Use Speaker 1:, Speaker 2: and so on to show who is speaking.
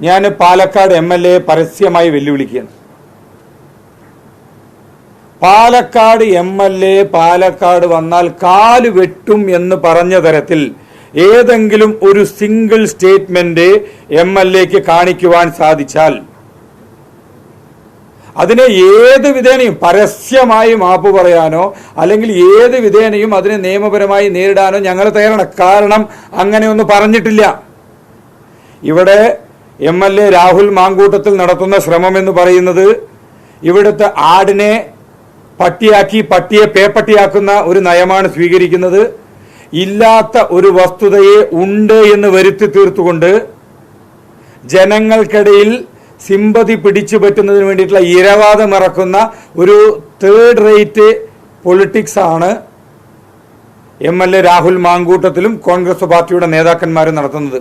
Speaker 1: ഞാൻ പാലക്കാട് MLA പരസ്യമായി വെല്ലുവിളിക്കുകയാണ്. Palakkad MLA Palakkad വന്നാൽ കാല് വെട്ടും എന്ന് പറഞ്ഞ തരത്തിൽ ഏതെങ്കിലും ഒരു സിംഗിൾ സ്റ്റേറ്റ്മെന്റ് MLAക്ക് കാണിക്കുവാൻ സാധിച്ചാൽ അതിനെ ഏത് വിധേനയും പരസ്യമായി മാപ്പ് പറയാനോ അല്ലെങ്കിൽ ഏത് വിധേനയും അതിനെ നിയമപരമായി നേരിടാനോ ഞങ്ങൾ തയ്യാറാണ്. കാരണം അങ്ങനെയൊന്നും പറഞ്ഞിട്ടില്ല. ഇവിടെ MLA രാഹുൽ മാങ്കൂട്ടത്തിൽ നടത്തുന്ന ശ്രമം എന്ന് പറയുന്നത് ഇവിടുത്തെ ആടിനെ പട്ടിയാക്കി പട്ടിയെ പേപ്പട്ടിയാക്കുന്ന ഒരു നയമാണ് സ്വീകരിക്കുന്നത്. ഇല്ലാത്ത ഒരു വസ്തുതയെ ഉണ്ട് എന്ന് വരുത്തി തീർത്തുകൊണ്ട് ജനങ്ങൾക്കിടയിൽ സിമ്പതി പിടിച്ചു പറ്റുന്നതിന് വേണ്ടിയിട്ടുള്ള ഇരവാദം ഇറക്കുന്ന ഒരു തേർഡ് റേറ്റ് പൊളിറ്റിക്സ് ആണ് MLA രാഹുൽ മാങ്കൂട്ടത്തിലും കോൺഗ്രസ് പാർട്ടിയുടെ നേതാക്കന്മാരും നടത്തുന്നത്.